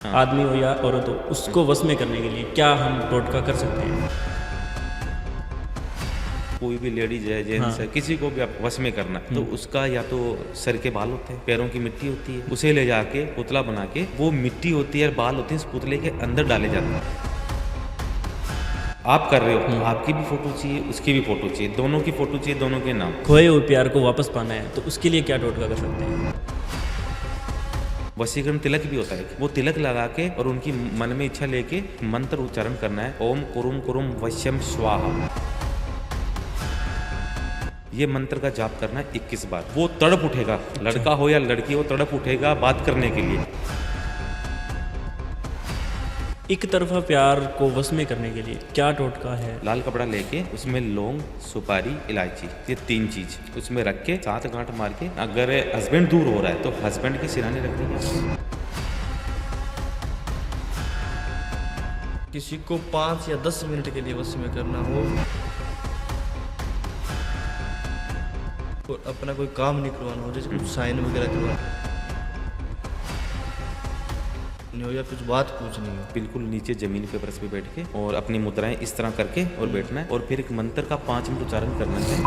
हाँ। आदमी हो या औरत हो, उसको वश में करने के लिए क्या हम टोटका कर सकते हैं? कोई भी लेडीज है, जेंट्स है, किसी को भी आप वश में करना तो उसका या तो सर के बाल होते हैं, पैरों की मिट्टी होती है, उसे ले जाके पुतला बना के वो मिट्टी होती है और बाल होते हैं उस पुतले के अंदर डाले जाते हैं। आप कर रहे हो तो आपकी भी फोटो चाहिए, उसकी भी फोटो चाहिए, दोनों की फोटो चाहिए, दोनों के नाम। खोए हुए प्यार को वापस पाना है तो उसके लिए क्या टोटका कर सकते हैं? वशीकरण तिलक भी होता है, वो तिलक लगा के और उनकी मन में इच्छा लेके मंत्र उच्चारण करना है, ओम कुरुम कुरुम वश्यम स्वाहा। ये मंत्र का जाप करना है 21 बार। वो तड़प उठेगा, लड़का हो या लड़की हो, तड़प उठेगा बात करने के लिए। एक तरफा प्यार को वश में करने के लिए क्या टोटका है? लाल कपड़ा लेके उसमें लौंग, सुपारी, इलायची, ये 3 चीज उसमें रख के 7 गांठ मार के, अगर हस्बैंड दूर हो रहा है तो हस्बैंड के सिरहाने रख देंगे। किसी को 5 या 10 मिनट के लिए वश में करना हो और अपना कोई काम नहीं करवाना हो, जैसे कुछ साइन वगैरह करवाना नहीं हो या कुछ बात पूछनी हो, बिल्कुल नीचे जमीन पे ब्रश पे बैठ के और अपनी मुद्राएं इस तरह करके और बैठना है और फिर एक मंत्र का 5 मिनट उच्चारण करना है,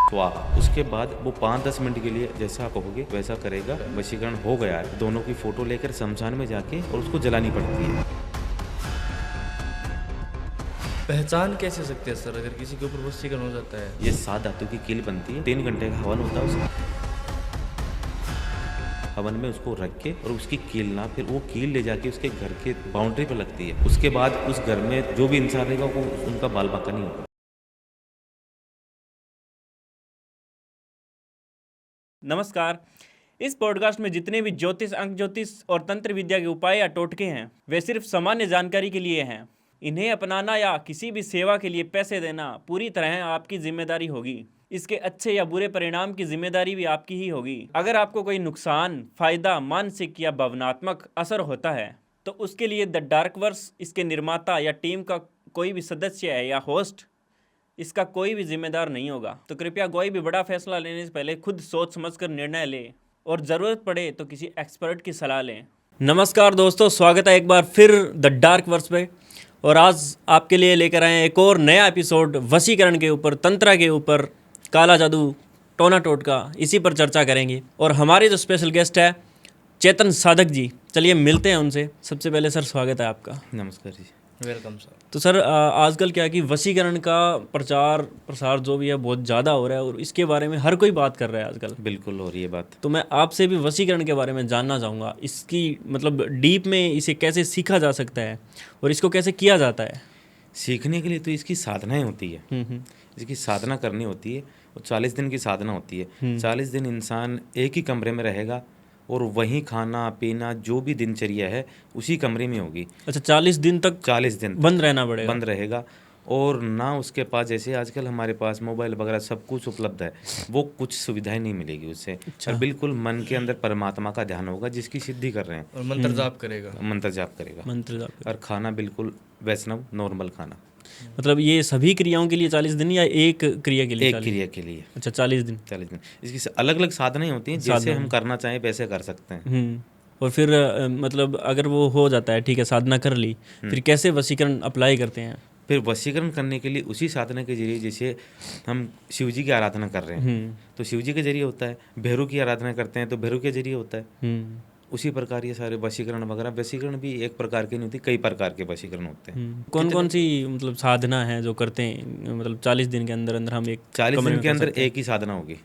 स्वाहा। उसके बाद वो 5-10 मिनट के लिए जैसा आप कहोगे वैसा करेगा। वशीकरण हो गया है, दोनों की फोटो लेकर शमशान में जाके और उसको जलानी पड़ती है। पहचान कैसे सकते हैं सर अगर किसी के ऊपर वशीकरण हो जाता है? ये 7 धातु की कील बनती है, 3 घंटे का हवन होता है उसका। हवन में उसको रख के और उसकी कील ना, फिर वो कील ले जाके उसके घर के बाउंड्री पर लगती है। उसके बाद उस घर में जो भी इंसान रहेगा वो उनका बाल बाका नहीं होगा। नमस्कार। इस पॉडकास्ट में जितने भी ज्योतिष, अंक ज्योतिष और तंत्र विद्या के उपाय या टोटके हैं वे सिर्फ सामान्य जानकारी के लिए हैं। इन्हें अपनाना या किसी भी सेवा के लिए पैसे देना पूरी तरह आपकी जिम्मेदारी होगी। इसके अच्छे या बुरे परिणाम की जिम्मेदारी भी आपकी ही होगी। अगर आपको कोई नुकसान, फायदा, मानसिक या भावनात्मक असर होता है तो उसके लिए द डार्क वर्स, इसके निर्माता या टीम का कोई भी सदस्य है या होस्ट इसका कोई भी जिम्मेदार नहीं होगा। तो कृपया कोई भी बड़ा फैसला लेने से पहले खुद सोच समझकर निर्णय लें और ज़रूरत पड़े तो किसी एक्सपर्ट की सलाह लें। नमस्कार दोस्तों, स्वागत है एक बार फिर द डार्क वर्स पे। और आज आपके लिए लेकर आए हैं एक और नया एपिसोड वशीकरण के ऊपर, तंत्र के ऊपर, काला जादू, टोना टोटका, इसी पर चर्चा करेंगे। और हमारे जो स्पेशल गेस्ट है चेतन साधक जी, चलिए मिलते हैं उनसे। सबसे पहले सर स्वागत है आपका। नमस्कार जी। Welcome sir. तो सर आजकल क्या है कि वशीकरण का प्रचार प्रसार जो भी है बहुत ज़्यादा हो रहा है और इसके बारे में हर कोई बात कर रहा है आजकल। बिल्कुल हो रही है बात। तो मैं आपसे भी वशीकरण के बारे में जानना चाहूँगा, इसकी मतलब डीप में इसे कैसे सीखा जा सकता है और इसको कैसे किया जाता है? सीखने के लिए तो इसकी साधनाएं होती है, इसकी साधना करनी होती है और 40 दिन की साधना होती है। 40 दिन इंसान एक ही कमरे में रहेगा और वहीं खाना पीना जो भी दिनचर्या है उसी कमरे में होगी। अच्छा, 40 दिन तक 40 दिन बंद रहना पड़ेगा? बंद रहेगा। और ना उसके पास, जैसे आजकल हमारे पास मोबाइल वगैरह सब कुछ उपलब्ध है, वो कुछ सुविधाएं नहीं मिलेगी उससे। और बिल्कुल मन के अंदर परमात्मा का ध्यान होगा जिसकी सिद्धि कर रहे हैं, और मंत्र जाप करेगा। मंत्र जाप करेगा। मंत्र जाप। और खाना बिल्कुल वैष्णव नॉर्मल खाना। मतलब ये सभी क्रियाओं के लिए 40 दिन या एक क्रिया के लिए? एक क्रिया के लिए। अच्छा, 40 दिन। 40 दिन। इसकी अलग अलग साधनाएं होती हैं, जैसे हम करना चाहें वैसे कर सकते हैं। और फिर मतलब अगर वो हो जाता है, ठीक है, साधना कर ली, फिर कैसे वशीकरण अप्लाई करते हैं? फिर वशीकरण करने के लिए उसी साधना के जरिए, जैसे हम शिव जी की आराधना कर रहे हैं तो शिव जी के जरिए होता है, भैरव की आराधना करते हैं तो भैरव के जरिए होता है। उसी प्रकार ये सारे वशीकरण वगैरह, वशीकरण भी एक प्रकार के नहीं होती, कई प्रकार के वशीकरण होते हैं। कौन कौन सी मतलब साधना है जो करते हैं, मतलब 40 दिन के अंदर अंदर हम एक 40 दिन के अंदर एक ही साधना होगी?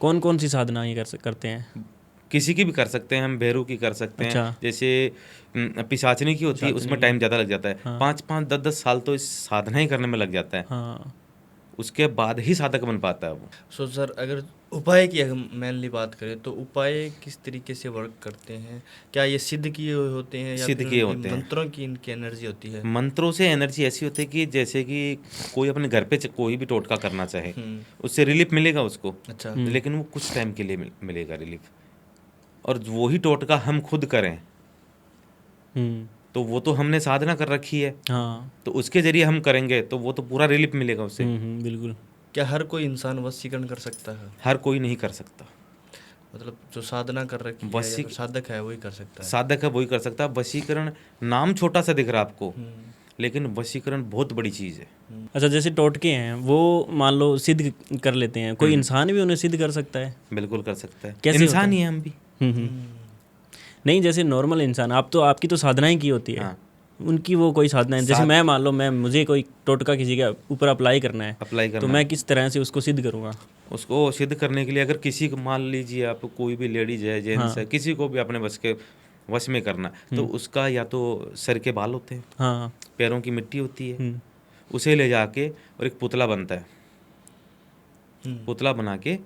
कौन कौन सी साधना ये करते हैं? किसी की भी कर सकते हैं, हम भैरव की कर सकते हैं। जैसे पिशाचनी की होती है, उसमें टाइम ज़्यादा लग जाता है। 5-5, 10-10 साल तो इस साधना ही करने में लग जाता है। हाँ। उसके बाद ही साधक बन पाता है वो। सो सर, अगर उपाय की हम मेनली बात करें तो उपाय किस तरीके से वर्क करते हैं? क्या ये सिद्ध किए हुए होते हैं या सिद्ध किए होते हैं? मंत्रों की इनकी एनर्जी होती है? मंत्रों से एनर्जी ऐसी होती है कि जैसे कि कोई अपने घर पे कोई भी टोटका करना चाहे उससे रिलीफ मिलेगा उसको। अच्छा। लेकिन वो कुछ टाइम के लिए मिलेगा रिलीफ। और वही टोटका हम खुद करें तो वो तो हमने साधना कर रखी है। हाँ। तो उसके जरिए हम करेंगे तो वो तो पूरा रिलीफ मिलेगा उससे। बिल्कुल। क्या हर कोई इंसान वशीकरण कर सकता है? हर कोई नहीं कर सकता। मतलब जो साधना कर रखी है या वशी- फिर साधक है वही कर सकता है। साधक है वही कर सकता है। वशीकरण नाम छोटा सा दिख रहा है आपको, हम्म, लेकिन वशीकरण बहुत बड़ी चीज़ है। अच्छा, जैसे टोटके हैं वो मान लो सिद्ध कर लेते हैं, कोई इंसान भी उन्हें सिद्ध कर सकता है? बिल्कुल कर सकता है, कैसे होता इंसान है? ही है हम भी। नहीं, जैसे नॉर्मल इंसान, आपकी तो साधनाएं की होती है, हाँ, उनकी वो कोई साधना है। जैसे मैं मान लो मुझे कोई टोटका किसी के ऊपर अप्लाई करना है, अप्लाई तो करना मैं किस तरह से उसको सिद्ध करूँगा? उसको सिद्ध करने के लिए अगर किसी को मान लीजिए आप कोई भी लेडीज है, जेंट्स है, किसी को भी अपने वश में करना, तो उसका या तो सर के बाल होते हैं, हाँ। पैरों की मिट्टी होती है, उसे ले जाके और एक पुतला बनता है, पुतला बना के,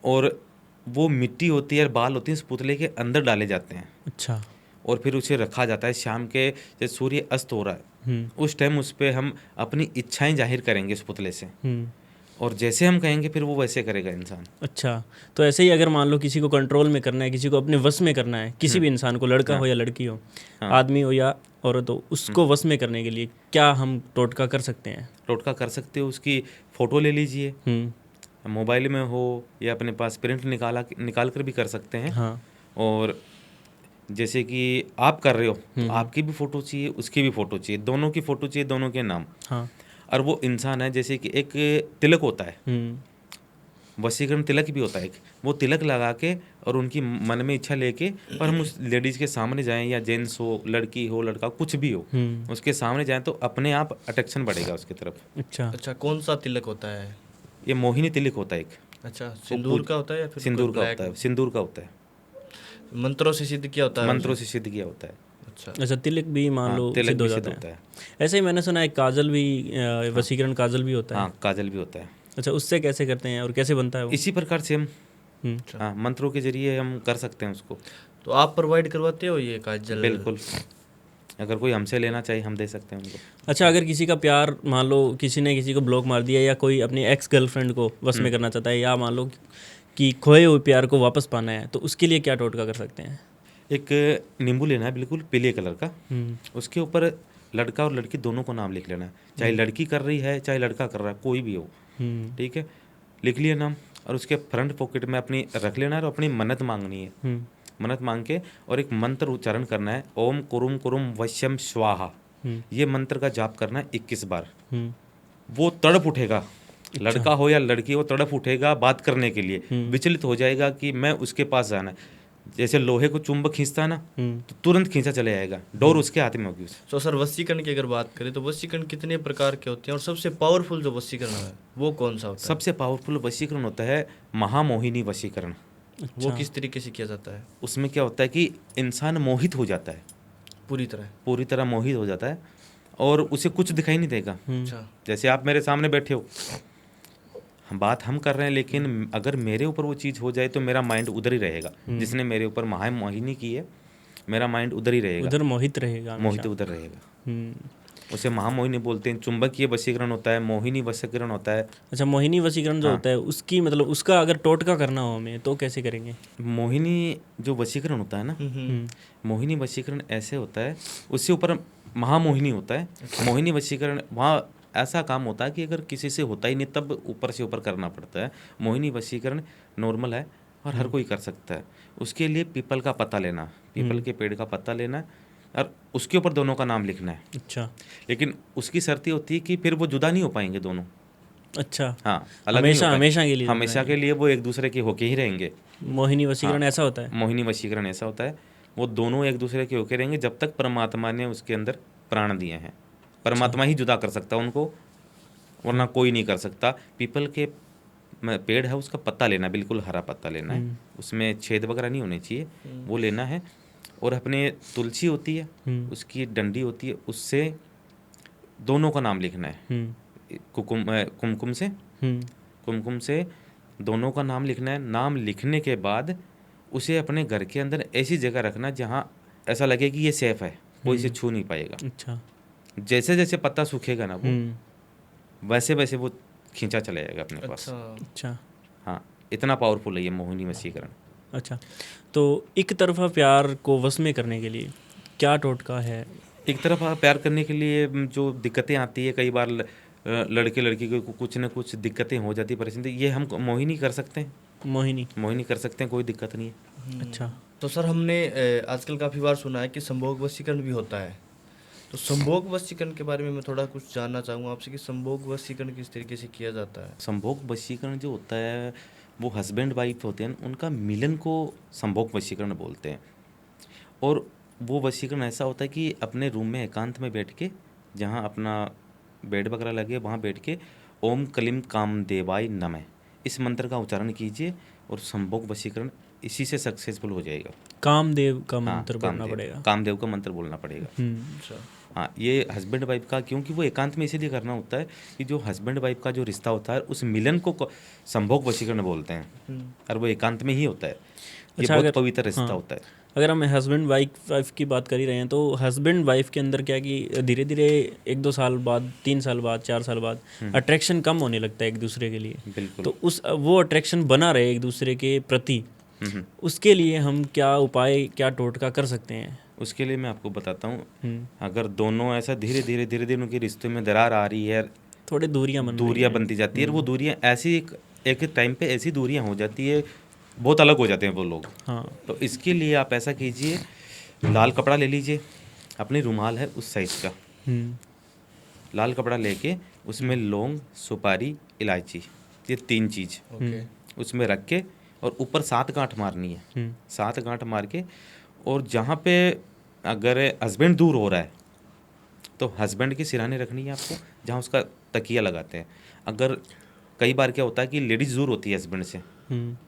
और वो मिट्टी होती है और बाल होते हैं, इस पुतले के अंदर डाले जाते हैं, अच्छा। और फिर उसे रखा जाता है। शाम के जब सूर्य अस्त हो रहा है उस टाइम उस पर हम अपनी इच्छाएं जाहिर करेंगे उस पुतले से, और जैसे हम कहेंगे फिर वो वैसे करेगा इंसान। अच्छा, तो ऐसे ही अगर मान लो किसी को कंट्रोल में करना है, किसी को अपने वश में करना है, किसी भी इंसान को, लड़का हो या लड़की हो, आदमी हो या औरत हो, उसको वश में करने के लिए क्या हम टोटका कर सकते हैं? टोटका कर सकते हो, उसकी फ़ोटो ले लीजिए, मोबाइल में हो या अपने पास प्रिंट निकाल कर भी कर सकते हैं। हाँ। और जैसे कि आप कर रहे हो तो आपकी भी फ़ोटो चाहिए, उसकी भी फ़ोटो चाहिए, दोनों की फ़ोटो चाहिए, दोनों के नाम। हाँ। और वो इंसान है, जैसे कि एक तिलक होता है, वशीकरण तिलक भी होता है एक, वो तिलक लगा के और उनकी मन में इच्छा लेके, और हम उस लेडीज़ के सामने जाएं, या जेंट्स हो, लड़की हो, लड़का, कुछ भी हो, उसके सामने जाएं, तो अपने आप अट्रैक्शन बढ़ेगा उसकी तरफ। अच्छा। अच्छा, कौन सा तिलक होता है? ये मोहिनी तिलक होता है एक। अच्छा, सिंदूर का होता है या फिर सिंदूर कोई का black? होता है, सिंदूर का होता है, मंत्रों से सिद्ध किया होता है मंत्रों उसे? से सिद्ध किया होता है। अच्छा। अच्छा, तिलक भी मान हाँ, लो तिलक सिद्ध हो भी सिद्ध जाता होता है। है। ऐसे ही मैंने सुना है काजल भी, वशीकरण काजल भी होता है। हाँ, काजल भी होता है। अच्छा, उससे कैसे करते हैं और कैसे बनता है वो? इसी प्रकार से हम हम्म। हाँ, मंत्रों के जरिए हम कर सकते हैं उसको। तो आप प्रोवाइड करवाते हो ये काजल? बिल्कुल, अगर कोई हमसे लेना चाहिए हम दे सकते हैं उनको। अच्छा, अगर किसी का प्यार मान लो किसी ने किसी को ब्लॉक मार दिया, या कोई अपनी एक्स गर्लफ्रेंड को वश में करना चाहता है, या मान लो कि खोए हुए प्यार को वापस पाना है, तो उसके लिए क्या टोटका कर सकते हैं? एक नींबू लेना है बिल्कुल पीले कलर का, उसके ऊपर लड़का और लड़की दोनों को नाम लिख लेना है, चाहे लड़की कर रही है चाहे लड़का कर रहा है, कोई भी हो, ठीक है, लिख लिया नाम, और उसके फ्रंट पॉकेट में अपनी रख लेना है, और अपनी मन्नत मांगनी है। मन्नत मांग के और एक मंत्र उच्चारण करना है, ओम कुरुम कुरुम वश्यम स्वाहा, ये मंत्र का जाप करना है 21 बार। वो तड़प उठेगा, लड़का हो या लड़की हो, तड़प उठेगा बात करने के लिए, विचलित हो जाएगा कि मैं उसके पास जाना है। जैसे लोहे को चुंबक खींचता है ना, तो तुरंत खींचा चले जाएगा, डोर उसके हाथ में होगी। तो सर, वशीकरण की अगर बात करें तो वशीकरण कितने प्रकार के होते हैं, और सबसे पावरफुल जो वशीकरण है वो कौन सा होता है? सबसे पावरफुल वशीकरण होता है महामोहिनी वशीकरण। वो किस तरीके से किया जाता है? उसमें क्या होता है कि इंसान मोहित हो जाता है, पूरी तरह मोहित हो जाता है, और उसे कुछ दिखाई नहीं देगा। अच्छा। जैसे आप मेरे सामने बैठे हो, बात हम कर रहे हैं, लेकिन अगर मेरे ऊपर वो चीज़ हो जाए तो मेरा माइंड उधर ही रहेगा। जिसने मेरे ऊपर महामोहिनी की है, मेरा माइंड उधर ही रहेगा, उधर मोहित रहेगा, मोहित उधर रहेगा। उसे महामोहिनी बोलते हैं। चुंबकीय वशीकरण होता है, मोहिनी वशीकरण होता है। अच्छा, मोहिनी वशीकरण जो होता है उसकी मतलब उसका अगर टोटका करना हो हमें तो कैसे करेंगे? मोहिनी जो वशीकरण होता है ना, मोहिनी वशीकरण ऐसे होता है, उससे ऊपर महामोहिनी होता है। मोहिनी वशीकरण वहाँ ऐसा काम होता है कि अगर किसी से होता ही नहीं तब ऊपर से ऊपर करना पड़ता है। मोहिनी वशीकरण नॉर्मल है और हर कोई कर सकता है। उसके लिए पीपल का पत्ता लेना, पीपल के पेड़ का पत्ता लेना है, और उसके ऊपर दोनों का नाम लिखना है। अच्छा। लेकिन उसकी शर्त ये होती है कि फिर वो जुदा नहीं हो पाएंगे दोनों। अच्छा, हाँ, अलग नहीं हो पाएंगे। हमेशा के लिए, हमेशा के लिए वो एक दूसरे के होके ही रहेंगे। मोहिनी वशीकरण ऐसा होता है? मोहिनी वशीकरण ऐसा होता है, वो दोनों एक दूसरे के होके रहेंगे जब तक परमात्मा ने उसके अंदर प्राण दिए हैं। परमात्मा ही जुदा कर सकता है उनको, वरना कोई नहीं कर सकता। पीपल के पेड़ है, उसका पत्ता लेना, बिल्कुल हरा पत्ता लेना है, उसमें छेद वगैरह नहीं होने चाहिए, वो लेना है। और अपने तुलसी होती है, उसकी डंडी होती है, उससे दोनों का नाम लिखना है। कुमकुम से दोनों का नाम लिखना है। नाम लिखने के बाद उसे अपने घर के अंदर ऐसी जगह रखना जहाँ ऐसा लगे कि ये सेफ है, कोई इसे छू नहीं पाएगा। अच्छा। जैसे जैसे पत्ता सूखेगा ना, वो वैसे वैसे वो खींचा चला जाएगा अपने पास। अच्छा। हाँ, इतना पावरफुल है ये मोहिनी वशीकरण। अच्छा, तो एक तरफा प्यार को वश में करने के लिए क्या टोटका है? एक तरफा प्यार करने के लिए जो दिक्कतें आती है, कई बार लड़के लड़की को कुछ न कुछ दिक्कतें हो जाती, परेशानी, ये हम मोहिनी कर सकते हैं। मोहिनी। मोहिनी कर सकते हैं, कोई दिक्कत नहीं है। अच्छा। तो सर हमने आजकल काफ़ी बार सुना है कि संभोग वशीकरण भी होता है, तो संभोग वशीकरण के बारे में मैं थोड़ा कुछ जानना चाहूँगा आपसे कि संभोग वशीकरण किस तरीके से किया जाता है। संभोग वशीकरण जो होता है वो हस्बैंड वाइफ होते हैं, उनका मिलन को संभोग वशीकरण बोलते हैं। और वो वशीकरण ऐसा होता है कि अपने रूम में एकांत में बैठ के, जहाँ अपना बेड वगैरह लगे वहाँ बैठ के ओम कलीम कामदेवाय नमः इस मंत्र का उच्चारण कीजिए और संभोग वशीकरण इसी से सक्सेसफुल हो जाएगा। कामदेव का हाँ, मंत्र बोलना पड़ेगा। कामदेव का मंत्र बोलना पड़ेगा। अच्छा। हाँ, ये हस्बैंड वाइफ का, क्योंकि वो एकांत में इसीलिए करना होता है कि जो हस्बैंड वाइफ का जो रिश्ता होता है उस मिलन को संभोग वशीकरण बोलते हैं, और वो एकांत में ही होता है। ये अच्छा, बहुत पवित्र रिश्ता होता है। अगर हम हस्बैंड वाइफ की बात कर ही रहे हैं, तो हस्बैंड वाइफ के अंदर क्या कि धीरे धीरे 1-2 साल बाद, 3 साल बाद, 4 साल बाद अट्रैक्शन कम होने लगता है एक दूसरे के लिए। बिल्कुल। तो वो अट्रैक्शन बना रहे एक दूसरे के प्रति, उसके लिए हम क्या उपाय, क्या टोटका कर सकते हैं? उसके लिए मैं आपको बताता हूँ, अगर दोनों ऐसा धीरे धीरे उनके रिश्ते में दरार आ रही है, थोड़े दूरियां बनती जाती है, और वो दूरियां ऐसी एक टाइम पे ऐसी दूरियां हो जाती है, बहुत अलग हो जाते हैं वो लोग। हाँ। तो इसके लिए आप ऐसा कीजिए, लाल कपड़ा ले लीजिए, अपनी रुमाल है उस साइज का, लाल कपड़ा लेके उसमें लौंग, सुपारी, इलायची, ये 3 चीज़ उसमें रख के, और ऊपर 7 गांठ मारनी है। 7 गांठ मार के, और जहाँ पे अगर हस्बैंड दूर हो रहा है तो हस्बैंड की सिरहाने रखनी है आपको, जहाँ उसका तकिया लगाते हैं। अगर कई बार क्या होता है कि लेडीज़ दूर होती है हस्बैंड से,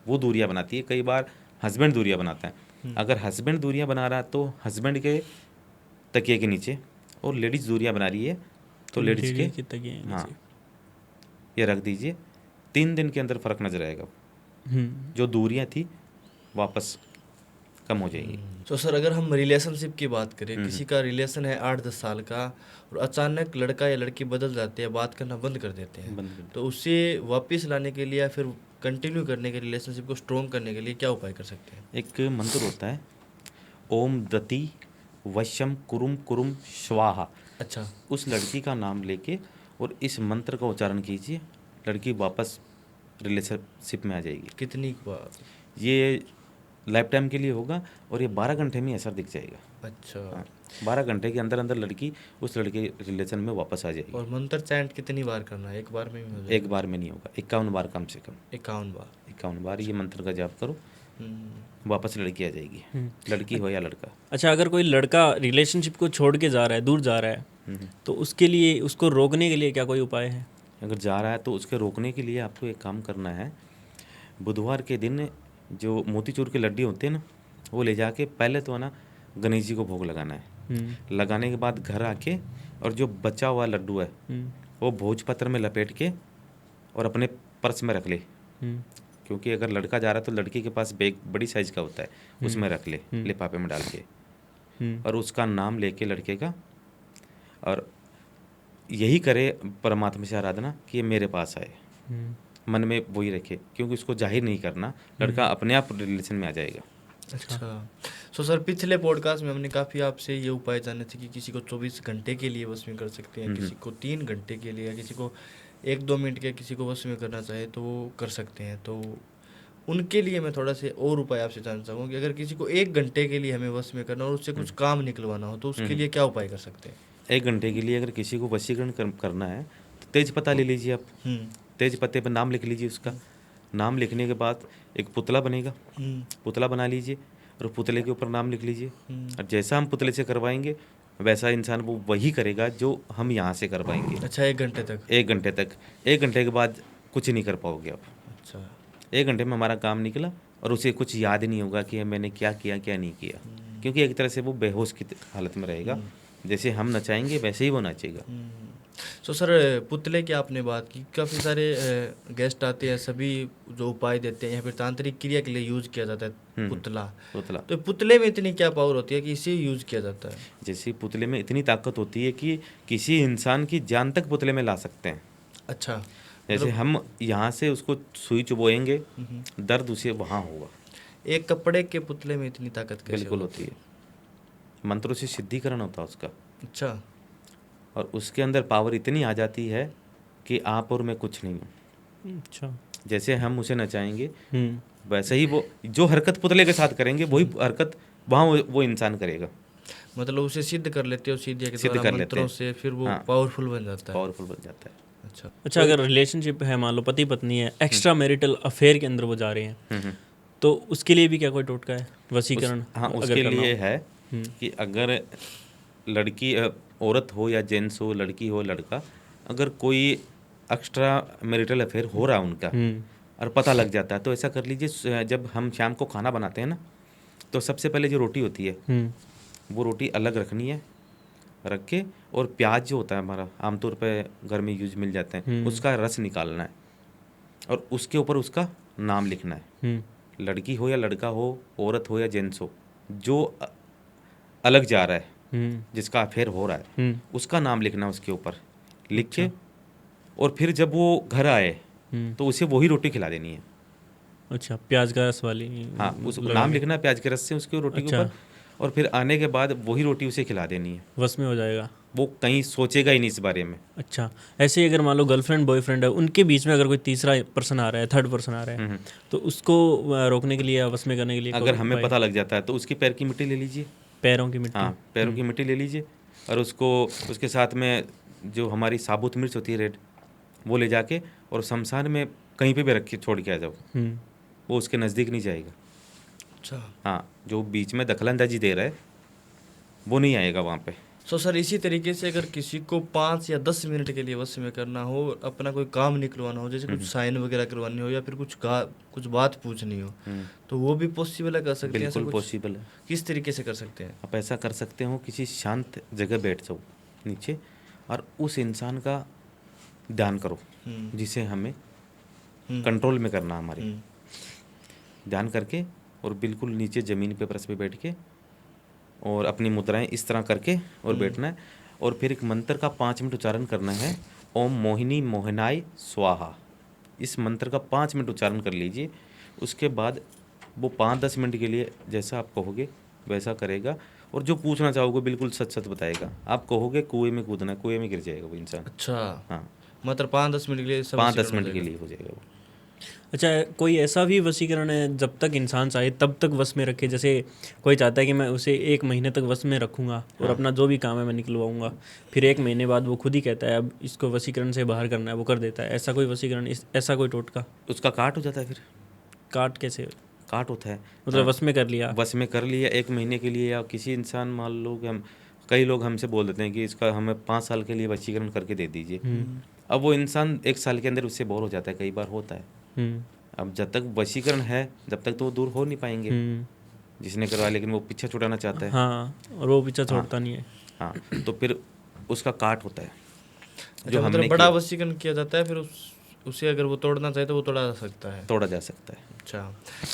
वो दूरियां बनाती है, कई बार हस्बैंड दूरियां बनाता है। अगर हस्बैंड दूरियां बना रहा है तो हस्बैंड के तकिए के नीचे, और लेडीज़ दूरियां बना रही है तो लेडीज़ के तकिए। हाँ, ये रख दीजिए। 3 दिन के अंदर फ़र्क नजर आएगा, जो दूरियां थी वापस कम हो जाएगी। तो सर अगर हम रिलेशनशिप की बात करें, किसी का रिलेशन है 8-10 साल का, और अचानक लड़का या लड़की बदल जाते हैं, बात करना बंद कर देते हैं, तो उसे वापस लाने के लिए या फिर कंटिन्यू करने के, रिलेशनशिप को स्ट्रॉन्ग करने के लिए क्या उपाय कर सकते हैं? एक मंत्र होता है, ओम दति वशम कुरुम कुरुम स्वाहा। अच्छा। उस लड़की का नाम लेके और इस मंत्र का उच्चारण कीजिए, लड़की वापस रिलेशनशिप में आ जाएगी। कितनी बार? ये लाइफ टाइम के लिए होगा, और ये 12 घंटे में असर दिख जाएगा। अच्छा। हाँ, 12 घंटे के अंदर अंदर लड़की उस लड़के रिलेशन में वापस आ जाएगी। और मंत्र चैंट कितनी बार करना है? एक बार में ही हो जाएगा? एक बार में नहीं होगा, 51 बार कम से कम। 51 बार? 51 बार ये मंत्र का जाप करो, वापस लड़की आ जाएगी, लड़की हो या लड़का। अच्छा, अगर कोई लड़का रिलेशनशिप को छोड़ के जा रहा है, दूर जा रहा है, तो उसके लिए, उसको रोकने के लिए क्या कोई उपाय है? अगर जा रहा है तो उसके रोकने के लिए आपको एक काम करना है, बुधवार के दिन जो मोतीचूर के लड्डू होते हैं ना, वो ले जाके पहले तो है ना गणेश जी को भोग लगाना है। लगाने के बाद घर आके, और जो बचा हुआ लड्डू है वो भोजपत्र में लपेट के और अपने पर्स में रख ले, क्योंकि अगर लड़का जा रहा है तो लड़की के पास बैग बड़ी साइज का होता है, उसमें रख ले, लिफाफे में डाल के, और उसका नाम लेके लड़के का, और यही करे परमात्मा से आराधना कि ये मेरे पास आए, मन में वही रखे, क्योंकि उसको जाहिर नहीं करना, लड़का अपने आप रिलेशन में आ जाएगा। अच्छा। सो सर पिछले पॉडकास्ट में हमने काफ़ी आपसे ये उपाय जाने थे कि किसी को 24 घंटे के लिए वश में कर सकते हैं, किसी को 3 घंटे के लिए, किसी को 1-2 मिनट के किसी को वश में करना चाहे तो वो कर सकते हैं। तो उनके लिए मैं थोड़ा से और उपाय आपसे जानना चाहूँगा कि अगर किसी को 1 घंटे के लिए हमें वश में करना और उससे कुछ काम निकलवाना हो तो उसके लिए क्या उपाय कर सकते हैं? 1 घंटे के लिए अगर किसी को वशीकरण करना है तो तेज पत्ता ले लीजिए आप, तेज पत्ते पर नाम लिख लीजिए, उसका नाम लिखने के बाद एक पुतला बनेगा, पुतला बना लीजिए और पुतले के ऊपर नाम लिख लीजिए, और जैसा हम पुतले से करवाएंगे वैसा इंसान वो वही करेगा जो हम यहाँ से करवाएंगे। अच्छा, 1 घंटे तक? 1 घंटे तक। 1 घंटे के बाद कुछ नहीं कर पाओगे आप। अच्छा। 1 घंटे में हमारा काम निकला और उसे कुछ याद नहीं होगा कि मैंने क्या किया क्या नहीं किया, क्योंकि एक तरह से वो बेहोश की हालत में रहेगा, जैसे हम नचाएंगे वैसे ही वो नाचेगा। तो सर पुतले की आपने बात की, काफ़ी सारे गेस्ट आते हैं, सभी जो उपाय देते हैं या फिर तांत्रिक क्रिया के लिए यूज किया जाता है पुतला। तो पुतले में इतनी क्या पावर होती है कि इसे यूज किया जाता है? जैसे पुतले में इतनी ताकत होती है कि किसी इंसान की जान तक पुतले में ला सकते हैं। अच्छा। जैसे हम यहाँ से उसको सुई चुबोएंगे, दर्द उसे वहाँ होगा। एक कपड़े के पुतले में इतनी ताकत कैसे? बिल्कुल होती है, मंत्रों से सिद्धिकरण होता है उसका। अच्छा। और उसके अंदर पावर इतनी आ जाती है कि आप और मैं कुछ नहीं हूँ। अच्छा। जैसे हम उसे नचाएंगे वैसे ही वो जो हरकत पुतले के साथ करेंगे वही हरकत वहाँ वो इंसान करेगा। मतलब उसे सिद्ध कर लेते हो सीधे के सिद्ध द्वारा कर लेते मंत्रों हैं। से, फिर वो हाँ। पावरफुल बन जाता है। पावरफुल बन जाता है। अच्छा। अच्छा, अगर रिलेशनशिप है, मान लो पति पत्नी है, एक्स्ट्रा मैरिटल अफेयर के अंदर वो जा रहे हैं, तो उसके लिए भी क्या कोई टोटका है वसीकरण? हाँ, अगर उसके करना लिए हो? है कि अगर लड़की औरत हो या जेंट्स हो, लड़की हो लड़का, अगर कोई एक्स्ट्रा मैरिटल अफेयर हो रहा है उनका और पता लग जाता है तो ऐसा कर लीजिए, जब हम शाम को खाना बनाते हैं ना, तो सबसे पहले जो रोटी होती है वो रोटी अलग रखनी है, रख के, और प्याज जो होता है हमारा आमतौर पे घर में यूज मिल जाते हैं, उसका रस निकालना है और उसके ऊपर उसका नाम लिखना है। लड़की हो या लड़का हो, औरत हो या जेंट्स हो, जो अलग जा रहा है, जिसका अफेयर हो रहा है, उसका नाम लिखना है उसके ऊपर लिख के, और फिर जब वो घर आए तो उसे वही रोटी खिला देनी है। अच्छा, प्याज का रस वाली? हाँ, उस नाम लिखना है प्याज के रस से उसके रोटी के ऊपर, और फिर आने के बाद वही रोटी उसे खिला देनी है। बस में हो जाएगा, वो कहीं सोचेगा ही नहीं इस बारे में। अच्छा, ऐसे ही अगर मान लो गर्लफ्रेंड बॉयफ्रेंड है, उनके बीच में अगर कोई तीसरा पर्सन आ रहा है, थर्ड पर्सन आ रहा है, तो उसको रोकने के लिए या वश में करने के लिए अगर हमें पता लग जाता है तो उसकी पैर की मिट्टी ले लीजिए। पैरों की मिट्टी? हाँ, पैरों की मिट्टी ले लीजिए, और उसको उसके साथ में जो हमारी साबुत मिर्च होती है रेड, वो ले जाके और शमशान में कहीं पे भी रख के छोड़ के आ जाओ, वो उसके नज़दीक नहीं जाएगा। अच्छा। हाँ, जो बीच में दखलंदाजी दे रहा है वो नहीं आएगा वहाँ पे। सो सर, इसी तरीके से अगर किसी को 5 या 10 मिनट के लिए वश में करना हो, अपना कोई काम निकलवाना हो, जैसे कुछ साइन वगैरह करवानी हो या फिर कुछ बात पूछनी हो, तो वो भी पॉसिबल है, कर सकते हैं? बिल्कुल पॉसिबल है। किस तरीके से कर सकते हैं? आप ऐसा कर सकते हो, किसी शांत जगह बैठ जाओ नीचे और उस इंसान का ध्यान करो जिसे हमें कंट्रोल में करना हमारे, ध्यान करके, और बिल्कुल नीचे ज़मीन पे फर्श पे बैठ के और अपनी मुद्राएं इस तरह करके और बैठना है, और फिर एक मंत्र का 5 मिनट उच्चारण करना है, ओम मोहिनी मोहनाय स्वाहा। इस मंत्र का 5 मिनट उच्चारण कर लीजिए। उसके बाद वो 5-10 मिनट के लिए जैसा आप कहोगे वैसा करेगा, और जो पूछना चाहोगे बिल्कुल सच सच बताएगा। आप कहोगे कुएं में कूदना, कुएं में गिर जाएगा वो इंसान। अच्छा। हाँ, मतलब 5-10 मिनट के लिए? 5-10 मिनट के लिए हो जाएगा वो। अच्छा, कोई ऐसा भी वशीकरण है जब तक इंसान चाहे तब तक वश में रखे? जैसे कोई चाहता है कि मैं उसे 1 महीने तक वश में रखूँगा और अपना जो भी काम है मैं निकलवाऊँगा, फिर 1 महीने बाद वो खुद ही कहता है अब इसको वशीकरण से बाहर करना है, वो कर देता है। ऐसा कोई वशीकरण, ऐसा कोई टोटका? उसका काट हो जाता है। फिर काट कैसे? काट होता है मतलब वश में कर लिया? बस में कर लिया 1 महीने के लिए, या किसी इंसान, मान लो कि कई लोग हमसे बोल देते हैं कि इसका हमें 5 साल के लिए वशीकरण करके दे दीजिए। अब वो इंसान 1 साल के अंदर उससे बोर हो जाता है, कई बार होता है। अब जब तक वशीकरण है जब तक तो वो दूर हो नहीं पाएंगे जिसने करवाया, लेकिन वो पीछा छुड़ाना चाहता है। हाँ, और वो पीछा छोड़ता नहीं है। हाँ, तो फिर उसका काट होता है। जो हमने बड़ा वशीकरण किया जाता है, फिर उसे अगर वो तोड़ना चाहे तो वो तोड़ा जा सकता है? तोड़ा जा सकता है। अच्छा,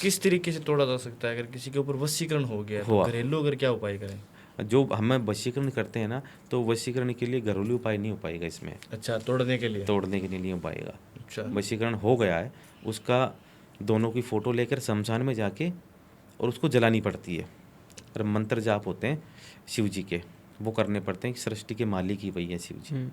किस तरीके से तोड़ा जा सकता है? अगर किसी के ऊपर वशीकरण हो गया तो घरेलू अगर क्या उपाय करें? जो हमें वशीकरण करते हैं ना, तो वशीकरण के लिए घरेलू उपाय नहीं हो पाएगा इसमें। अच्छा, तोड़ने के लिए? तोड़ने के लिए नहीं हो पाएगा। अच्छा। वशीकरण हो गया है, उसका दोनों की फ़ोटो लेकर शमशान में जाके और उसको जलानी पड़ती है, और मंत्र जाप होते हैं शिव जी के, वो करने पड़ते हैं। सृष्टि के मालिक ही वही है शिव जी,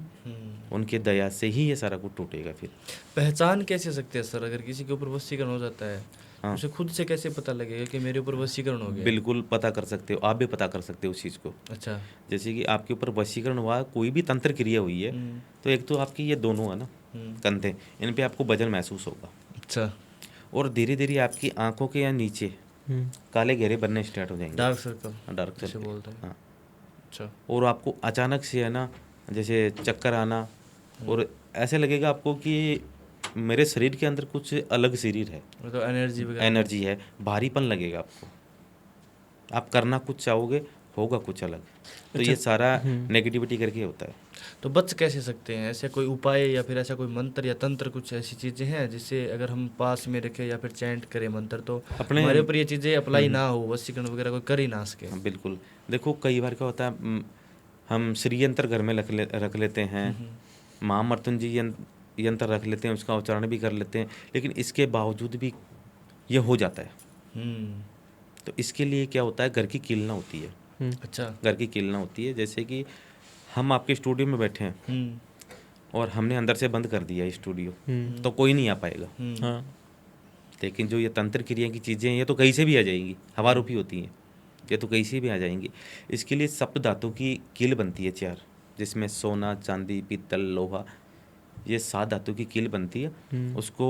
उनके दया से ही ये सारा कुछ टूटेगा। फिर पहचान कैसे सकते हैं सर, अगर किसी के ऊपर वशीकरण हो जाता है? हाँ। उसे खुद से कैसे पता लगेगा कि मेरे ऊपर वशीकरण हो गया? बिल्कुल पता कर सकते हो, आप भी पता कर सकते हो उस चीज़ को। अच्छा। जैसे कि आपके ऊपर वशीकरण हुआ, कोई भी तंत्र क्रिया हुई है, तो एक तो आपकी ये दोनों है ना कंधे, इन पे आपको वजन महसूस होगा। अच्छा। और धीरे धीरे आपकी आंखों के या नीचे काले घेरे बनने स्टार्ट हो जाएंगे, डार्क सर्कल। डार्क सर्कल बोलते हैं। हाँ। अच्छा। और आपको अचानक से है ना, जैसे चक्कर आना, और ऐसे लगेगा आपको कि मेरे शरीर के अंदर कुछ अलग शरीर है, तो एनर्जी है, भारीपन लगेगा आपको, आप करना कुछ चाहोगे, होगा कुछ अलग। तो ये सारा नेगेटिविटी करके होता है। तो बच कैसे सकते हैं? ऐसे कोई उपाय या फिर ऐसा कोई मंत्र या तंत्र, कुछ ऐसी चीज़ें हैं जिससे अगर हम पास में रखें या फिर चैंट करें मंत्र, तो अपने हमारे ऊपर ये चीज़ें अप्लाई ना हो, वशीकरण वगैरह कोई कर ही ना सके? बिल्कुल। देखो, कई बार क्या होता है, हम श्रीयंत्र घर में रख लेते हैं, महामृत्युंजय यंत्र रख लेते हैं, उसका उच्चारण भी कर लेते हैं, लेकिन इसके बावजूद भी ये हो जाता है। तो इसके लिए क्या होता है, घर की कीलना होती है। अच्छा। घर की कीलना होती है, जैसे कि हम आपके स्टूडियो में बैठे हैं और हमने अंदर से बंद कर दिया स्टूडियो, तो कोई नहीं आ पाएगा। लेकिन जो ये तंत्र क्रिया की चीज़ें हैं ये तो कहीं से भी आ जाएंगी, हवा रूपी होती हैं, ये तो कहीं से भी आ जाएंगी। इसके लिए सप्त धातु की कील बनती है 4, जिसमें सोना, चांदी, पीतल, लोहा, ये 7 धातु की कील बनती है। उसको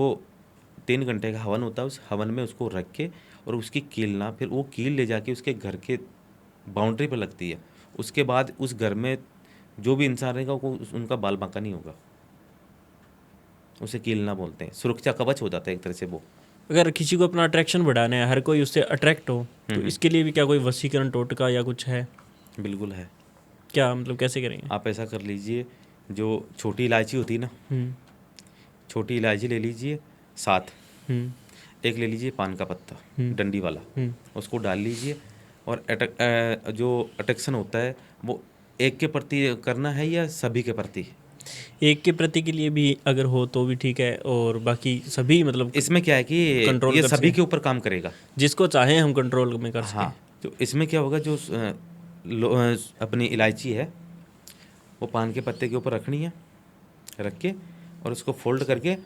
3 घंटे का हवन होता है, उस हवन में उसको रख के और उसकी कील ना, फिर वो कील ले जाके उसके घर के बाउंड्री पर लगती है। उसके बाद उस घर में जो भी इंसान रहेगा वो उनका बाल बांका नहीं होगा। उसे कील ना बोलते हैं, सुरक्षा कवच हो जाता है एक तरह से वो। अगर किसी को अपना अट्रैक्शन बढ़ाना है, हर कोई उससे अट्रैक्ट हो, तो इसके लिए भी क्या कोई वशीकरण टोटका या कुछ है? बिल्कुल है। क्या मतलब कैसे करेंगे? आप ऐसा कर लीजिए, जो छोटी इलायची होती है ना, छोटी इलायची ले लीजिए 7, एक ले लीजिए पान का पत्ता डंडी वाला, उसको डाल लीजिए और जो अट्रैक्शन होता है वो एक के प्रति करना है या सभी के प्रति? एक के प्रति के लिए भी अगर हो तो भी ठीक है, और बाकी सभी मतलब इसमें क्या है कि ये सभी के ऊपर काम करेगा, जिसको चाहे हम कंट्रोल में कर सकें। हाँ, तो इसमें क्या होगा, जो अपनी इलायची है वो पान के पत्ते के ऊपर रखनी है, रख के और उसको फोल्ड करके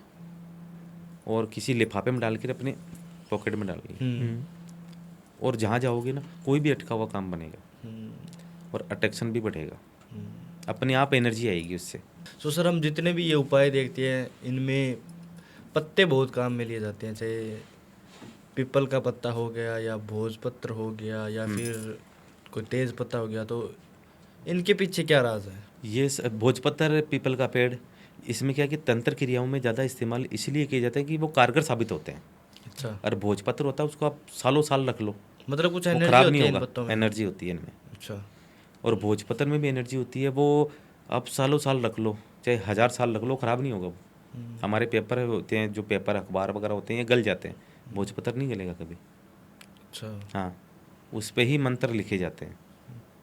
और किसी लिफाफे में डाल के अपने पॉकेट में डालिए, और जहाँ जाओगे ना कोई भी अटका हुआ काम बनेगा और अट्रैक्शन भी बढ़ेगा, अपने आप एनर्जी आएगी उससे। तो सर हम जितने भी ये उपाय देखते हैं इनमें पत्ते बहुत काम में लिए जाते हैं, चाहे पीपल का पत्ता हो गया या भोजपत्र हो गया या फिर कोई तेज पत्ता हो गया, तो इनके पीछे क्या राज है? ये भोजपत्र, पीपल का पेड़, इसमें क्या है कि तंत्र क्रियाओं में ज़्यादा इस्तेमाल इसलिए किया जाता है कि वो कारगर साबित होते हैं। अच्छा, और भोजपत्र होता है उसको आप सालों साल रख लो, मतलब कुछ वो एनर्जी खराब होती नहीं है इन होगा, पत्तों में? एनर्जी होती है इनमें। अच्छा, और भोजपत्र में भी एनर्जी होती है, वो आप सालों साल रख लो, चाहे 1000 साल रख लो, खराब नहीं होगा वो। हमारे पेपर होते हैं, जो पेपर अखबार वगैरह होते हैं, ये गल जाते हैं, भोजपत्र नहीं गलेगा कभी। अच्छा, हाँ, उस पे ही मंत्र लिखे जाते हैं,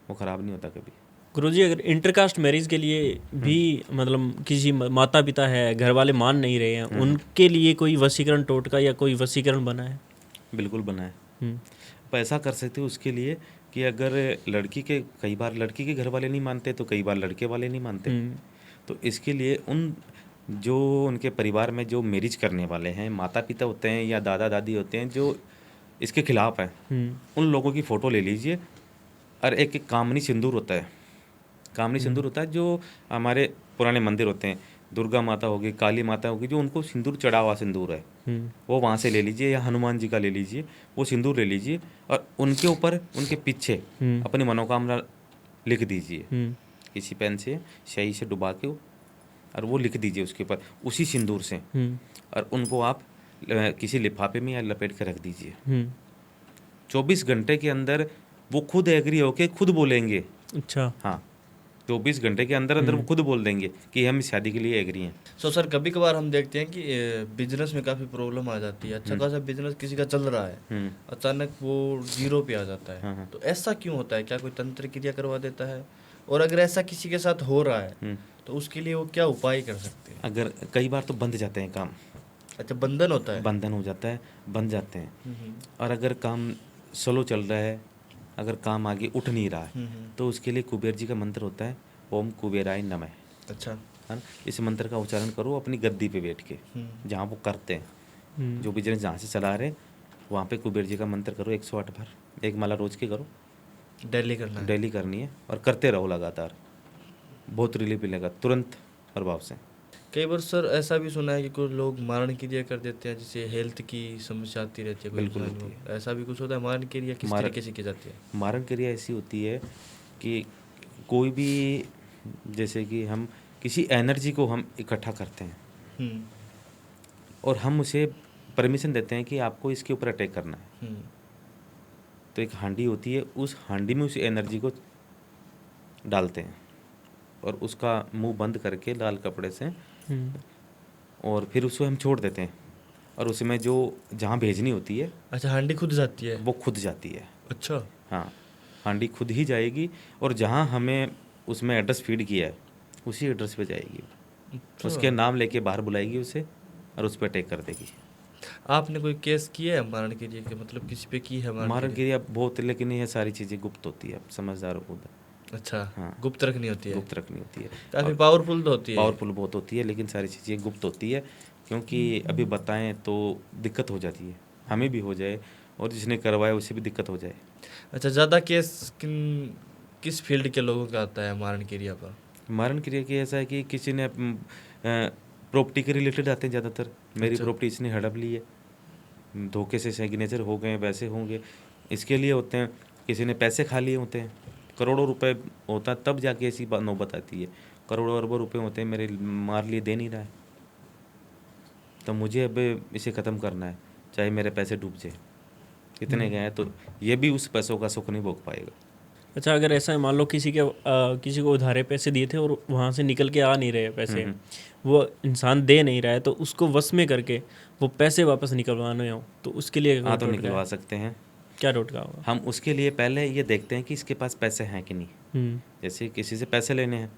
वो खराब नहीं होता कभी। गुरुजी, अगर इंटरकास्ट मैरिज के लिए भी मतलब किसी माता पिता है, घर वाले मान नहीं रहे हैं, उनके लिए कोई वशीकरण टोटका या कोई वशीकरण बना है? बिल्कुल बना है। आप ऐसा कर सकते हो उसके लिए कि अगर लड़की के, कई बार लड़की के घर वाले नहीं मानते तो कई बार लड़के वाले नहीं मानते, तो इसके लिए उन जो उनके परिवार में जो मैरिज करने वाले हैं, माता पिता होते हैं या दादा दादी होते हैं जो इसके खिलाफ हैं, उन लोगों की फ़ोटो ले लीजिए। और एक कामनी सिंदूर होता है, कामनी सिंदूर होता है जो हमारे पुराने मंदिर होते हैं, दुर्गा माता होगी, काली माता होगी, जो उनको सिंदूर चढ़ा हुआ सिंदूर है, वो वहाँ से ले लीजिए, या हनुमान जी का ले लीजिए, वो सिंदूर ले लीजिए और उनके ऊपर, उनके पीछे अपनी मनोकामना लिख दीजिए किसी पेन से, स्याही से डुबा के, और वो लिख दीजिए उसके ऊपर उसी सिंदूर से, और उनको आप किसी लिफाफे में या लपेट कर रख दीजिए। 24 घंटे के अंदर वो खुद एग्री होके खुद बोलेंगे। अच्छा, हाँ, 24 घंटे के अंदर अंदर वो खुद बोल देंगे कि हम इस शादी के लिए एग्री हैं। सो सर कभी कभार हम देखते हैं कि बिजनेस में काफ़ी प्रॉब्लम आ जाती है, अच्छा खासा बिजनेस किसी का चल रहा है, अचानक वो जीरो पे आ जाता है, तो ऐसा क्यों होता है? क्या कोई तंत्र क्रिया करवा देता है? और अगर ऐसा किसी के साथ हो रहा है तो उसके लिए वो क्या उपाय कर सकते हैं? अगर कई बार तो बंद जाते हैं काम। अच्छा, बंधन होता है? बंधन हो जाता है, बंद जाते हैं। और अगर काम स्लो चल रहा है, अगर काम आगे उठ नहीं रहा है, तो उसके लिए कुबेर जी का मंत्र होता है, ओम कुबेराय नमः। अच्छा, है ना, इस मंत्र का उच्चारण करो अपनी गद्दी पे बैठ के, जहाँ वो करते हैं, जो बिजनेस जहाँ से चला रहे, वहाँ पे कुबेर जी का मंत्र करो 108 बार, 1 माला रोज के करो, डेली करना है? डेली करनी है और करते रहो लगातार, बहुत रिलीफ मिलेगा तुरंत प्रभाव से। कई बार सर ऐसा भी सुना है कि कुछ लोग मारण क्रिया कर देते हैं, जिससे हेल्थ की समस्या आती रहती है, बिल्कुल इंसान होती को। ऐसा भी कुछ होता है? मारण क्रिया किस तरीके से की जाती है? मारण क्रिया ऐसी होती है कि कोई भी, जैसे कि हम किसी एनर्जी को हम इकट्ठा करते हैं और हम उसे परमिशन देते हैं कि आपको इसके ऊपर अटैक करना है, तो एक हांडी होती है, उस हांडी में उस एनर्जी को डालते हैं और उसका मुंह बंद करके लाल कपड़े से, और फिर उसको हम छोड़ देते हैं, और उसमें जो जहाँ भेजनी होती है, अच्छा, हांडी खुद जाती है? वो खुद जाती है। अच्छा, हाँ, हांडी खुद ही जाएगी और जहाँ हमें उसमें एड्रेस फीड किया है उसी एड्रेस पे जाएगी, उसके नाम लेके बाहर बुलाएगी उसे और उस पर अटैक कर देगी। आपने कोई केस किया है मारण क्रिया के, मतलब किसी पे की है मारण क्रिया बहुत, लेकिन ये सारी चीज़ें गुप्त होती है, आप समझदार हो खुद। अच्छा, हाँ, गुप्त रखनी होती है? गुप्त रखनी होती है, काफ़ी पावरफुल तो होती है? पावरफुल बहुत होती है, लेकिन सारी चीज़ें गुप्त होती है क्योंकि अभी बताएं तो दिक्कत हो जाती है, हमें भी हो जाए और जिसने करवाया उसे भी दिक्कत हो जाए। अच्छा, ज़्यादा केस किस फील्ड के लोगों का आता है मारण क्रिया पर? मारण क्रिया की ऐसा है कि किसी ने प्रॉपर्टी के रिलेटेड आते हैं ज़्यादातर, मेरी अच्छा। प्रॉपर्टी इसने हड़प ली है, धोखे से सिग्नेचर हो गए, वैसे होंगे, इसके लिए होते हैं। किसी ने पैसे खा लिए होते हैं, करोड़ों रुपए होता है, तब जाके ऐसी नौबत आती है। करोड़ों अरबों रुपए होते हैं, मेरे मार लिए, दे नहीं रहा है, तो मुझे अब इसे ख़त्म करना है, चाहे मेरे पैसे डूब जाए। इतने गए हैं तो ये भी उस पैसों का सुख नहीं भोग पाएगा। अच्छा, अगर ऐसा है, मान लो किसी को उधारे पैसे दिए थे और वहाँ से निकल के आ नहीं रहे पैसे, वो इंसान दे नहीं रहा है, तो उसको वश में करके वो पैसे वापस निकलवाने हो तो उसके लिए हाँ, तो टोटका निकलवा है? सकते हैं। क्या टोटका होगा? हम उसके लिए पहले ये देखते हैं कि इसके पास पैसे हैं कि नहीं। जैसे किसी से पैसे लेने हैं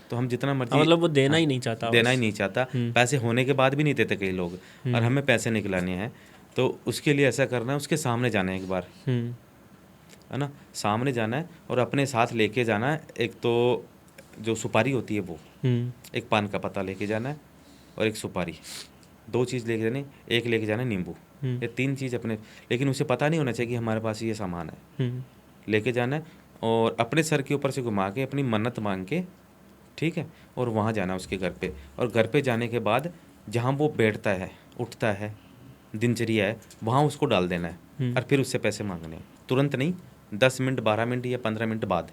तो हम जितना मर्जी, मतलब वो देना ही नहीं चाहता, देना ही बस। नहीं चाहता, पैसे होने के बाद भी नहीं देते कई लोग, और हमें पैसे निकलाने हैं, तो उसके लिए ऐसा करना है, उसके सामने जाना है एक बार, है ना, सामने जाना है और अपने साथ लेके जाना है। एक तो जो सुपारी होती है वो, एक पान का पत्ता लेके जाना है और एक सुपारी, 2 चीज़ लेके जानी, एक लेके जाना है नींबू, ये 3 चीज़ अपने, लेकिन उसे पता नहीं होना चाहिए कि हमारे पास ये सामान है। लेके जाना है और अपने सर के ऊपर से घुमा के अपनी मन्नत मांग के, ठीक है, और वहाँ जाना है उसके घर पे, और घर पे जाने के बाद जहाँ वो बैठता है, उठता है, दिनचर्या है, वहाँ उसको डाल देना है, और फिर उससे पैसे मांगने हैं, तुरंत नहीं, 10 मिनट, 12 मिनट या 15 मिनट बाद।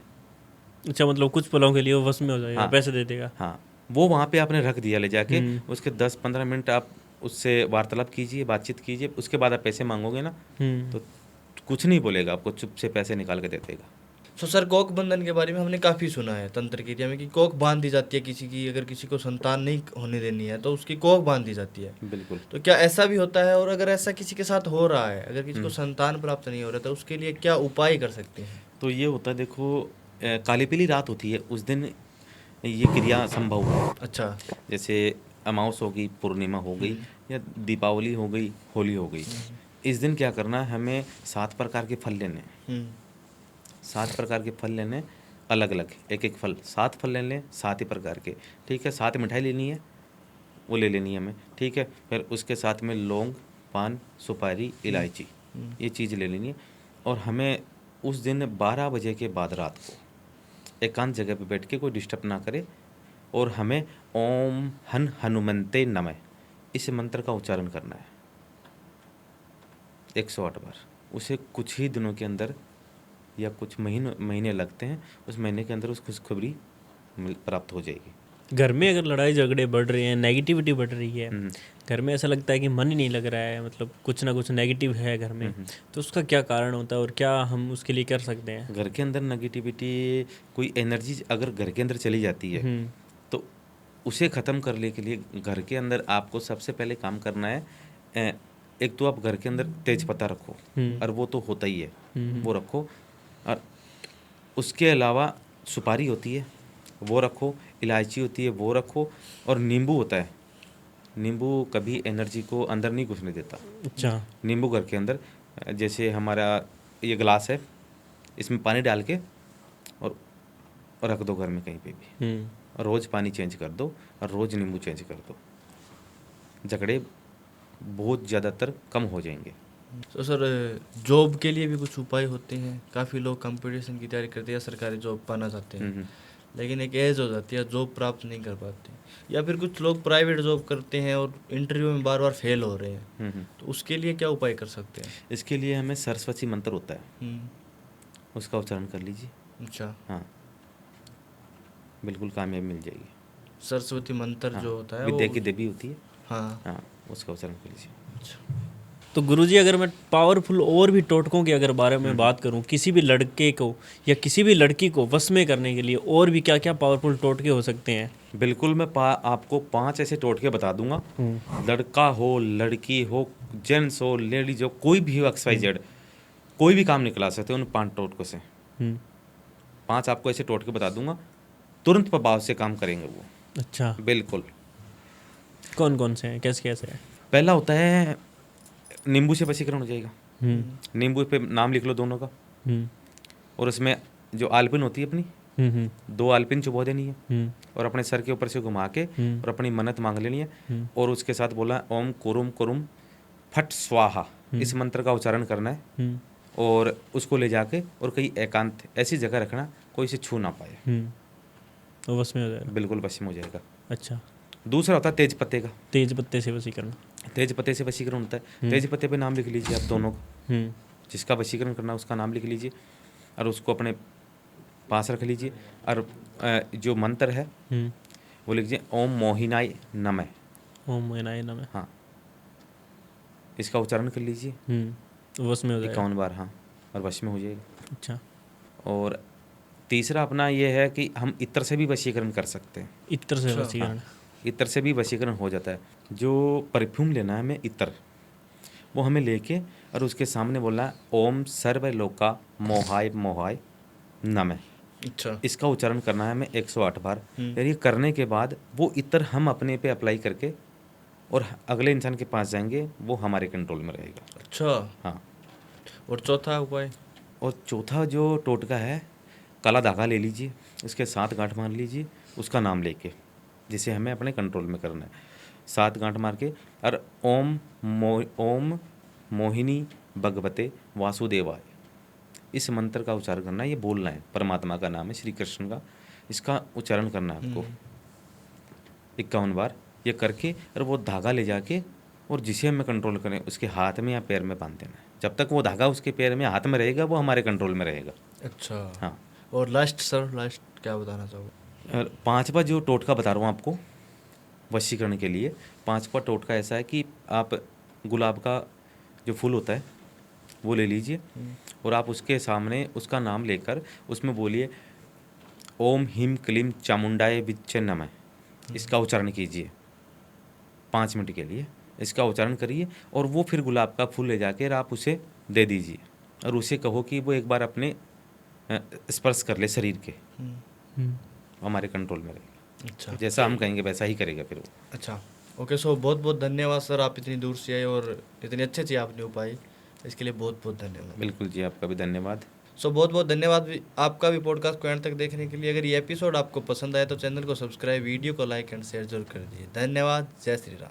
अच्छा, मतलब कुछ पलों के लिए वो वश में हो जाएगा, हाँ, पैसे दे देगा। हाँ, वो वहाँ पे आपने रख दिया ले जाके, उसके 10-15 मिनट आप उससे वार्तालाप कीजिए, बातचीत कीजिए, उसके बाद आप पैसे मांगोगे ना तो कुछ नहीं बोलेगा, आपको चुप से पैसे निकाल के दे देगा। तो सर, कोख बंधन के बारे में हमने काफ़ी सुना है तंत्र क्रिया में कि कोख बांध दी जाती है किसी की, अगर किसी को संतान नहीं होने देनी है तो उसकी कोख बांध दी जाती है। बिल्कुल। तो क्या ऐसा भी होता है? और अगर ऐसा किसी के साथ हो रहा है, अगर किसी को संतान प्राप्त नहीं हो रहा, तो उसके लिए क्या उपाय कर सकते हैं? तो ये होता है, देखो, काली पीली रात होती है, उस दिन ये क्रिया संभव है। अच्छा। जैसे अमावस हो गई, पूर्णिमा हो गई, या दीपावली हो गई, होली हो गई, इस दिन क्या करना है, हमें 7 प्रकार के फल लेने हैं। 7 प्रकार के फल लेने, अलग अलग, एक एक फल, 7 फल ले लें, 7 ही प्रकार के, ठीक है। 7 मिठाई लेनी है, वो ले लेनी है हमें, ठीक है। फिर उसके साथ में लौंग, पान, सुपारी, इलायची, ये चीज़ ले लेनी है। और हमें उस दिन 12 बजे के बाद रात को एकांत जगह पे बैठ के, कोई डिस्टर्ब ना करे, और हमें ओम हनुमंते नमः इस मंत्र का उच्चारण करना है 108 बार। उसे कुछ ही दिनों के अंदर या कुछ महीने लगते हैं, उस महीने के अंदर उस खुशखबरी प्राप्त हो जाएगी। घर में अगर लड़ाई झगड़े बढ़ रहे हैं, नेगेटिविटी बढ़ रही है, घर में ऐसा लगता है कि मन ही नहीं लग रहा है, मतलब कुछ ना कुछ नेगेटिव है घर में, तो उसका क्या कारण होता है और क्या हम उसके लिए कर सकते हैं? घर के अंदर नेगेटिविटी, कोई एनर्जी अगर घर के अंदर चली जाती है तो उसे ख़त्म करने के लिए घर के अंदर आपको सबसे पहले काम करना है। एक तो आप घर के अंदर तेज पत्ता रखो, और वो तो होता ही है, वो रखो, और उसके अलावा सुपारी होती है वो रखो, इलायची होती है वो रखो, और नींबू होता है, नींबू कभी एनर्जी को अंदर नहीं घुसने देता। अच्छा। नींबू घर के अंदर, जैसे हमारा ये गिलास है, इसमें पानी डाल के और रख दो घर में कहीं पे भी, और रोज़ पानी चेंज कर दो, और रोज़ नींबू चेंज कर दो, झगड़े बहुत ज़्यादातर कम हो जाएंगे। तो सर, जॉब के लिए भी कुछ उपाय होते हैं? काफ़ी लोग कंपटीशन की तैयारी करते हैं, सरकारी जॉब पाना चाहते हैं, लेकिन एक एज हो जाती है, जॉब प्राप्त नहीं कर पाते, या फिर कुछ लोग प्राइवेट जॉब करते हैं और इंटरव्यू में बार बार फेल हो रहे हैं, तो उसके लिए क्या उपाय कर सकते हैं? इसके लिए हमें सरस्वती मंत्र होता है, उसका उच्चारण कर लीजिए। अच्छा। हाँ, बिल्कुल कामयाबी मिल जाएगी। सरस्वती मंत्र जो होता है, विद्या की देवी होती है। हाँ, हाँ, उसका उच्चारण कर लीजिए। अच्छा। तो गुरुजी, अगर मैं पावरफुल और भी टोटकों के अगर बारे में बात करूं, किसी भी लड़के को या किसी भी लड़की को वश में करने के लिए और भी क्या क्या पावरफुल टोटके हो सकते हैं? बिल्कुल, मैं आपको 5 ऐसे टोटके बता दूंगा। लड़का हो, लड़की हो, जेंट्स हो, लेडीज हो, कोई भी हो, XYZ, कोई भी काम निकला सकते हैं उन 5 टोटकों से। 5 आपको ऐसे टोटके बता दूंगा, तुरंत प्रभाव से काम करेंगे वो। अच्छा, बिल्कुल। कौन कौन से हैं, कैसे कैसे हैं? पहला होता है, नींबू से वशीकरण हो जाएगा। नींबू पे नाम लिख लो दोनों का, और उसमें जो आलपिन होती है अपनी, 2 आलपिन चुबो देनी है और अपने सर के ऊपर से घुमा के और अपनी मन्नत मांग लेनी है और उसके साथ बोला ओम कुरुम कुरुम फट स्वाहा, इस मंत्र का उच्चारण करना है और उसको ले जाके और कहीं एकांत ऐसी जगह रखना कोई इसे छू ना पाए, तो बस में हो जाएगा। बिल्कुल वश में हो जाएगा। अच्छा, दूसरा होता है तेज पत्ते का। तेज पत्ते से वशीकरण। तेज पत्ते से वशीकरण होता है। तेज पत्ते पे नाम लिख लीजिए आप दोनों का, हम्म जिसका वशीकरण करना है उसका नाम लिख लीजिए और उसको अपने पास रख लीजिए और जो मंत्र है वो लिख लीजिए ओम मोहिनाय नमः। ओम मोहिनाय नमः। हाँ, इसका उच्चारण कर लीजिए तो बस में हो जाएगा। 51 बार। हाँ, और वश में हो जाएगा। अच्छा, और तीसरा अपना ये है कि हम इत्र से भी वशीकरण कर सकते हैं। इत्र से अच्छा, वशीकरण। इत्र से भी वशीकरण हो जाता है। जो परफ्यूम लेना है हमें इत्र, वो हमें लेके और उसके सामने बोलना है ओम सर्वलोका मोहाय मोहाय नमः। अच्छा, इसका उच्चारण करना है हमें 108 बार। यार ये करने के बाद वो इत्र हम अपने पे अप्लाई करके और अगले इंसान के पास जाएंगे, वो हमारे कंट्रोल में रहेगा। अच्छा। हाँ, और चौथा उपाय? और चौथा जो टोटका है, काला धागा ले लीजिए, उसके 7 गांठ मार लीजिए उसका नाम लेके, जिसे हमें अपने कंट्रोल में करना है। 7 गांठ मार के और ओम मोहिनी भगवते वासुदेवाय, इस मंत्र का उच्चारण करना है। ये बोलना है, परमात्मा का नाम है, श्री कृष्ण का, इसका उच्चारण करना है आपको 51 बार। ये करके और वो धागा ले जाके और जिसे हमें कंट्रोल करें उसके हाथ में या पैर में बांध देना है। जब तक वो धागा उसके पैर में हाथ में रहेगा वो हमारे कंट्रोल में रहेगा। अच्छा। हाँ, और लास्ट सर, लास्ट क्या बताना चाहोगे? और 5वां जो टोटका बता रहा हूँ आपको वशीकरण के लिए, 5वां टोटका ऐसा है कि आप गुलाब का जो फूल होता है वो ले लीजिए और आप उसके सामने उसका नाम लेकर उसमें बोलिए ओम ह्रीं क्लीं चामुंडाय विच्चे नमः। इसका उच्चारण कीजिए 5 मिनट के लिए, इसका उच्चारण करिए और वो फिर गुलाब का फूल ले जाकर आप उसे दे दीजिए और उसे कहो कि वो एक बार अपने स्पर्श कर ले शरीर के, हमारे कंट्रोल में रहेगा। अच्छा, जैसा हम कहेंगे वैसा ही करेगा फिर वो। अच्छा। ओके, सो बहुत बहुत धन्यवाद सर, आप इतनी दूर से आए और इतने अच्छे अच्छे आपने उपाय, इसके लिए बहुत बहुत धन्यवाद। बिल्कुल जी, आपका भी धन्यवाद। सो बहुत बहुत धन्यवाद आपका भी पॉडकास्ट को एंड तक देखने के लिए। अगर ये एपिसोड आपको पसंद आए तो चैनल को सब्सक्राइब, वीडियो को लाइक एंड शेयर जरूर कर दीजिए। धन्यवाद। जय श्री राम।